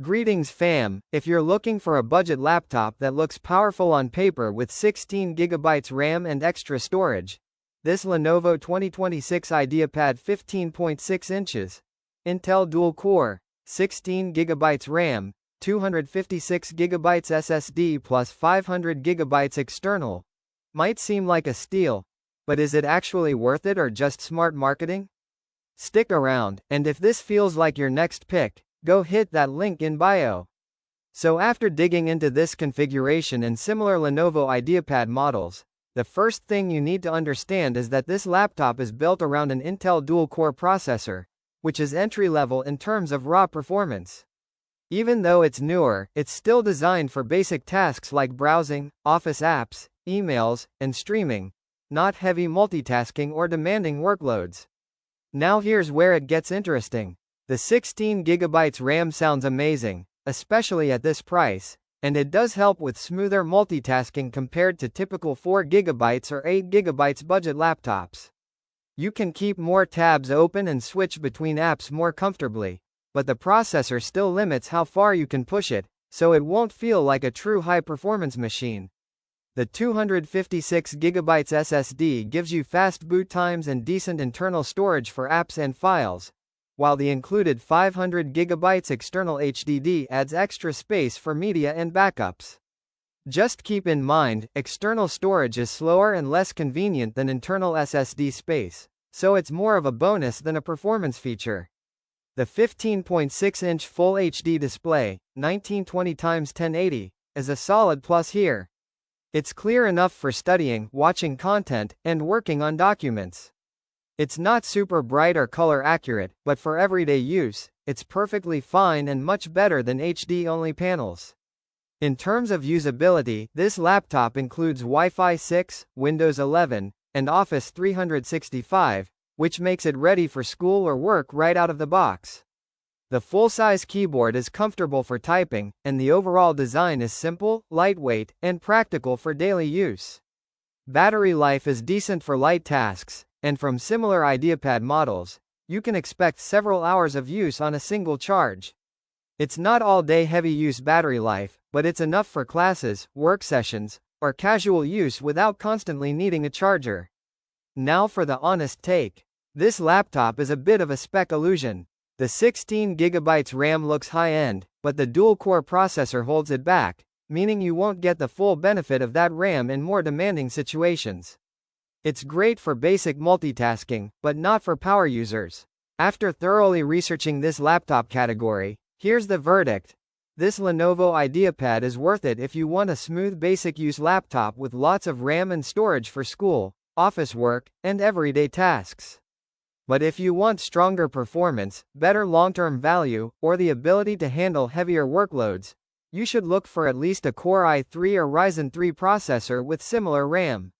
Greetings fam, if you're looking for a budget laptop that looks powerful on paper with 16 GB RAM and extra storage, this Lenovo 2026 IdeaPad 15.6 inches, Intel dual-core, 16 GB RAM, 256 GB SSD plus 500 GB external, might seem like a steal, but is it actually worth it or just smart marketing? Stick around, and if this feels like your next pick, go hit that link in bio. So after digging into this configuration and similar Lenovo IdeaPad models, the first thing you need to understand is that this laptop is built around an Intel dual-core processor, which is entry-level in terms of raw performance. Even though it's newer, it's still designed for basic tasks like browsing, office apps, emails, and streaming, not heavy multitasking or demanding workloads. Now here's where it gets interesting. The 16 GB RAM sounds amazing, especially at this price, and it does help with smoother multitasking compared to typical 4 GB or 8 GB budget laptops. You can keep more tabs open and switch between apps more comfortably, but the processor still limits how far you can push it, so it won't feel like a true high-performance machine. The 256 GB SSD gives you fast boot times and decent internal storage for apps and files, while the included 500 GB external HDD adds extra space for media and backups. Just keep in mind, external storage is slower and less convenient than internal SSD space, so it's more of a bonus than a performance feature. The 15.6-inch Full HD display, 1920x1080, is a solid plus here. It's clear enough for studying, watching content, and working on documents. It's not super bright or color accurate, but for everyday use, it's perfectly fine and much better than HD-only panels. In terms of usability, this laptop includes Wi-Fi 6, Windows 11, and Office 365, which makes it ready for school or work right out of the box. The full-size keyboard is comfortable for typing, and the overall design is simple, lightweight, and practical for daily use. Battery life is decent for light tasks, and from similar IdeaPad models, you can expect several hours of use on a single charge. It's not all-day heavy-use battery life, but it's enough for classes, work sessions, or casual use without constantly needing a charger. Now for the honest take. This laptop is a bit of a spec illusion. The 16 GB RAM looks high-end, but the dual-core processor holds it back, meaning you won't get the full benefit of that RAM in more demanding situations. It's great for basic multitasking, but not for power users. After thoroughly researching this laptop category, here's the verdict. This Lenovo IdeaPad is worth it if you want a smooth basic-use laptop with lots of RAM and storage for school, office work, and everyday tasks. But if you want stronger performance, better long-term value, or the ability to handle heavier workloads, you should look for at least a Core i3 or Ryzen 3 processor with similar RAM.